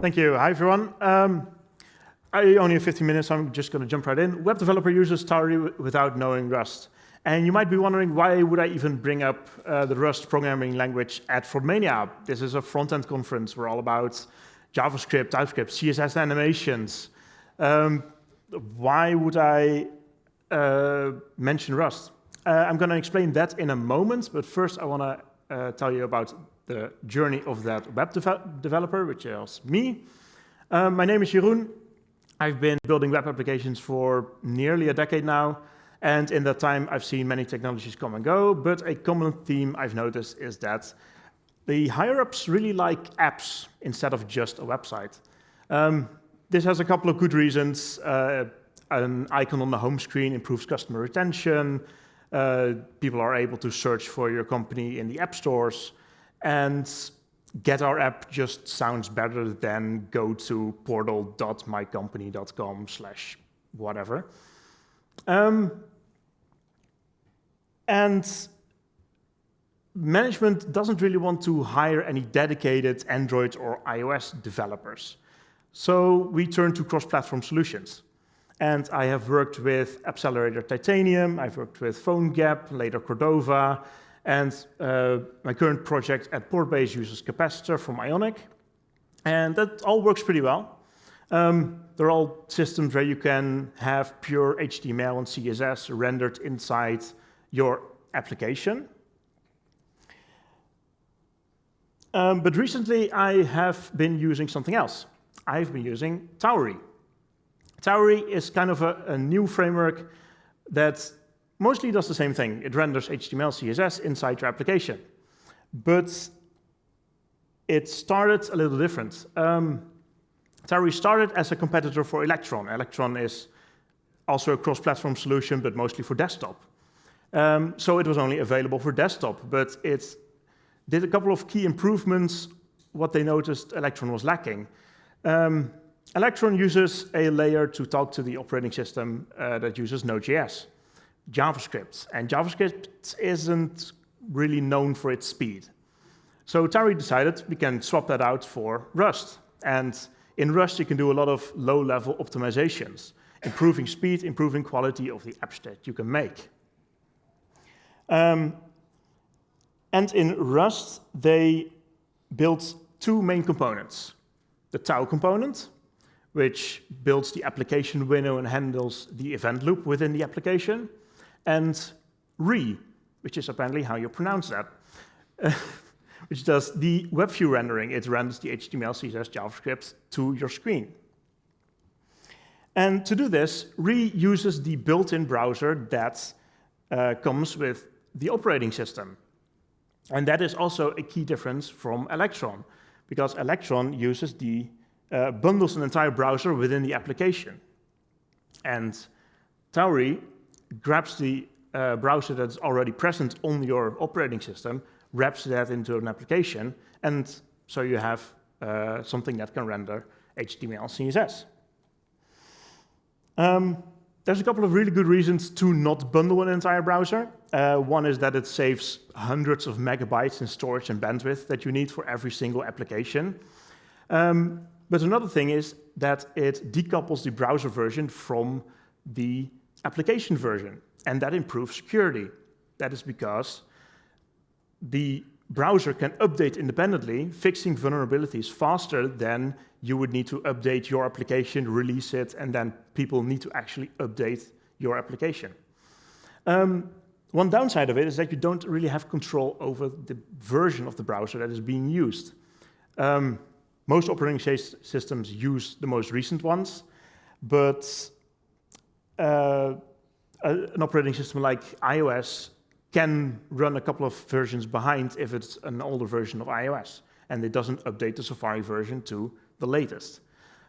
Thank you. Hi, everyone. I only have 15 minutes, so I'm just going to jump right in. Web developer uses Tauri without knowing Rust. And you might be wondering, why would I even bring up the Rust programming language at Frontmania? This is a front-end conference. We're all about JavaScript, TypeScript, CSS animations. Why would I mention Rust? I'm going to explain that in a moment, but first I want to tell you about the journey of that web developer, which is me. My name is Jeroen. I've been building web applications for nearly a decade now, and in that time I've seen many technologies come and go, but a common theme I've noticed is that the higher-ups really like apps instead of just a website. This has a couple of good reasons. An icon on the home screen improves customer retention. People are able to search for your company in the app stores. And get our app just sounds better than go to portal.mycompany.com/whatever. And management doesn't really want to hire any dedicated Android or iOS developers. So we turn to cross-platform solutions. And I have worked with Accelerator Titanium, I've worked with PhoneGap, later Cordova, and my current project at Portbase uses Capacitor from Ionic. And that all works pretty well. They're all systems where you can have pure HTML and CSS rendered inside your application. But recently, I have been using something else. I've been using Tauri. Tauri is kind of a new framework that mostly does the same thing. It renders HTML, CSS inside your application. But it started a little different. Tauri started as a competitor for Electron. Electron is also a cross-platform solution, but mostly for desktop. So it was only available for desktop, but it did a couple of key improvements. What they noticed Electron was lacking. Electron uses a layer to talk to the operating system that uses Node.js. JavaScript, and JavaScript isn't really known for its speed. So Tauri decided we can swap that out for Rust. And in Rust, you can do a lot of low-level optimizations, improving speed, improving quality of the apps that you can make. And in Rust, they built two main components. The Tau component, which builds the application window and handles the event loop within the application, and Re, which is apparently how you pronounce that, which does the web view rendering. It renders the HTML, CSS, JavaScript to your screen. And to do this, Re uses the built-in browser that comes with the operating system. And that is also a key difference from Electron, because Electron uses bundles an entire browser within the application. And Tauri grabs the browser that's already present on your operating system, wraps that into an application, and so you have something that can render HTML, CSS. There's a couple of really good reasons to not bundle an entire browser. One is that it saves hundreds of megabytes in storage and bandwidth that you need for every single application. But another thing is that it decouples the browser version from the application version, and that improves security. That is because the browser can update independently, fixing vulnerabilities faster than you would need to update your application, release it, and then people need to actually update your application. One downside of it is that you don't really have control over the version of the browser that is being used. Most operating systems use the most recent ones, but an operating system like iOS can run a couple of versions behind if it's an older version of iOS, and it doesn't update the Safari version to the latest.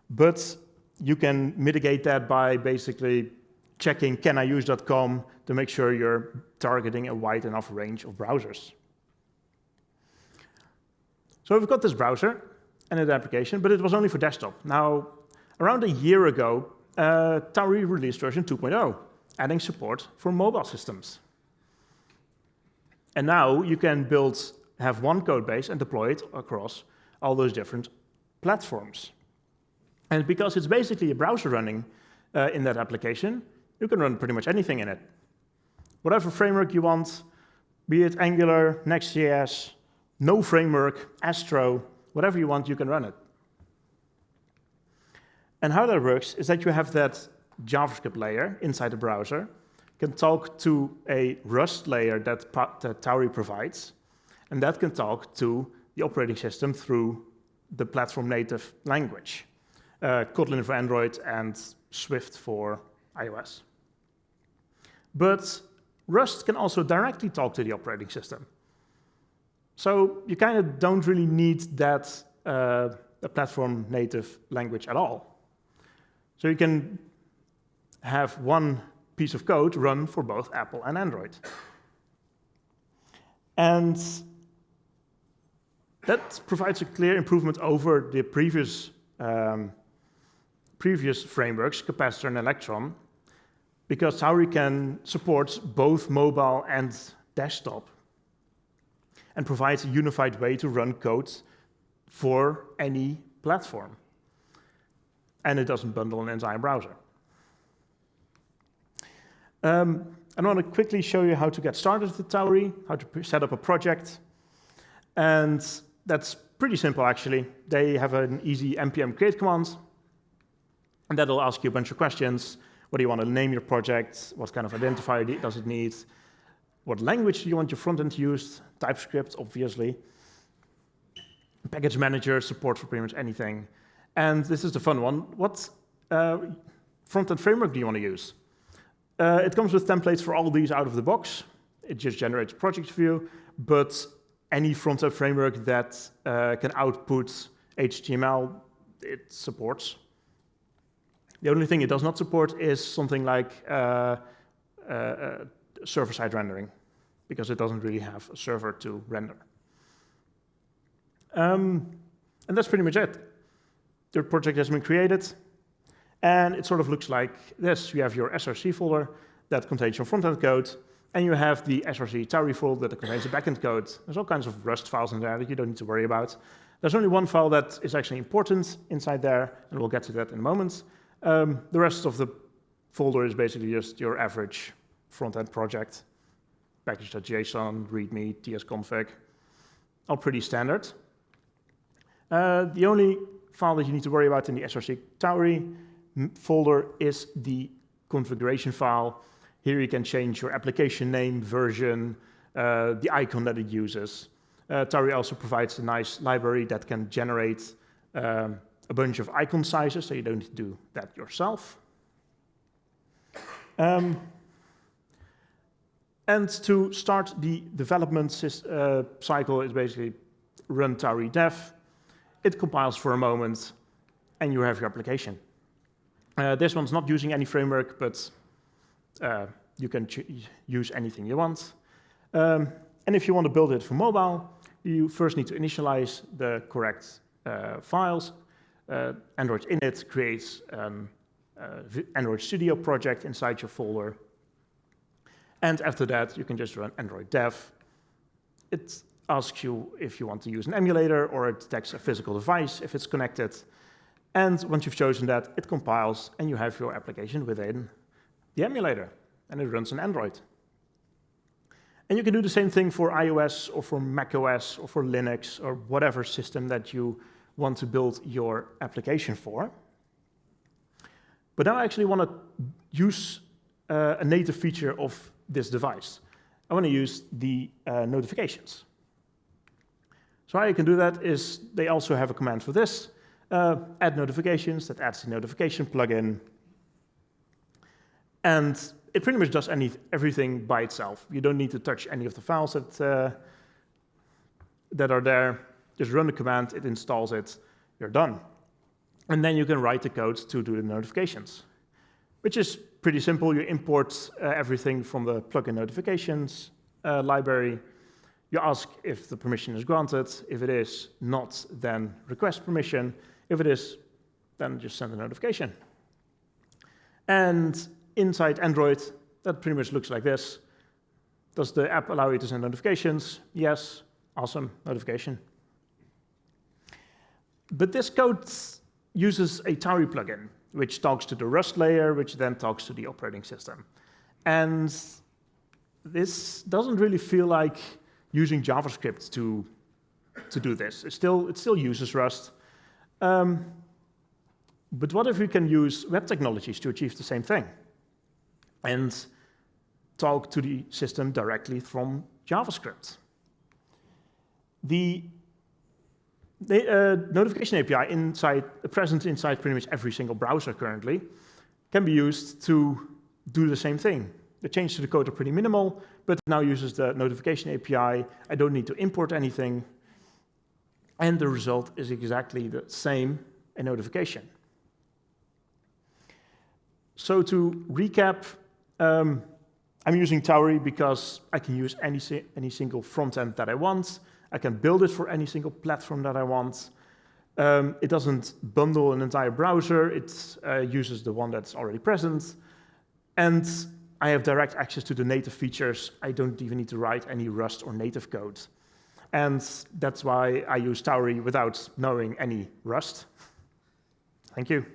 But you can mitigate that by basically checking caniuse.com to make sure you're targeting a wide enough range of browsers. So we've got this browser and an application, but it was only for desktop. Now, around a year ago, Tauri released version 2.0, adding support for mobile systems. And now you can have one code base and deploy it across all those different platforms. And because it's basically a browser running in that application, you can run pretty much anything in it. Whatever framework you want, be it Angular, Next.js, no framework, Astro, whatever you want, you can run it. And how that works is that you have that JavaScript layer inside the browser, can talk to a Rust layer that Tauri provides, and that can talk to the operating system through the platform-native language, Kotlin for Android and Swift for iOS. But Rust can also directly talk to the operating system. So you kind of don't really need that a platform-native language at all. So you can have one piece of code run for both Apple and Android. And that provides a clear improvement over the previous frameworks, Capacitor and Electron, because Tauri can support both mobile and desktop and provides a unified way to run code for any platform. And it doesn't bundle an entire browser. I want to quickly show you how to get started with Tauri, how to set up a project. And that's pretty simple, actually. They have an easy npm create command, and that'll ask you a bunch of questions. What do you want to name your project? What kind of identifier does it need? What language do you want your front-end to use? TypeScript, obviously. Package manager, support for pretty much anything. And this is the fun one. What front-end framework do you want to use? It comes with templates for all these out of the box. It just generates a project view, but any front-end framework that can output HTML, it supports. The only thing it does not support is something like server-side rendering, because it doesn't really have a server to render. And that's pretty much it. The project has been created, and it sort of looks like this. You have your src folder that contains your front-end code, and you have the src Tauri folder that contains the backend code. There's all kinds of Rust files in there that you don't need to worry about. There's only one file that is actually important inside there, and we'll get to that in a moment. The rest of the folder is basically just your average front-end project. Package.json, readme, tsconfig, all pretty standard. The only file that you need to worry about in the src Tauri folder is the configuration file. Here you can change your application name, version, the icon that it uses. Tauri also provides a nice library that can generate a bunch of icon sizes, so you don't need to do that yourself. And to start the development cycle is basically run Tauri dev. It compiles for a moment, and you have your application. This one's not using any framework, but you can use anything you want. And if you want to build it for mobile, you first need to initialize the correct files. Android init creates an Android Studio project inside your folder. And after that, you can just run Android dev. It asks you if you want to use an emulator, or it detects a physical device if it's connected. And once you've chosen that, it compiles, and you have your application within the emulator, and it runs on Android. And you can do the same thing for iOS, or for macOS, or for Linux, or whatever system that you want to build your application for. But now I actually want to use a native feature of this device. I want to use the notifications. So how you can do that is they also have a command for this. Add notifications, that adds the notification plugin. And it pretty much does everything by itself. You don't need to touch any of the files that are there. Just run the command, it installs it, you're done. And then you can write the code to do the notifications, which is pretty simple. You import everything from the plugin notifications library. You ask if the permission is granted. If it is not, then request permission. If it is, then just send a notification. And inside Android, that pretty much looks like this. Does the app allow you to send notifications? Yes. Awesome. Notification. But this code uses a Tauri plugin, which talks to the Rust layer, which then talks to the operating system. And this doesn't really feel like using JavaScript to do this. It still uses Rust. But what if we can use web technologies to achieve the same thing and talk to the system directly from JavaScript? The notification API present inside pretty much every single browser currently can be used to do the same thing. The changes to the code are pretty minimal, but it now uses the notification API. I don't need to import anything. And the result is exactly the same, a notification. So to recap, I'm using Tauri because I can use any single front end that I want. I can build it for any single platform that I want. It doesn't bundle an entire browser. It uses the one that's already present. And I have direct access to the native features. I don't even need to write any Rust or native code. And that's why I use Tauri without knowing any Rust. Thank you.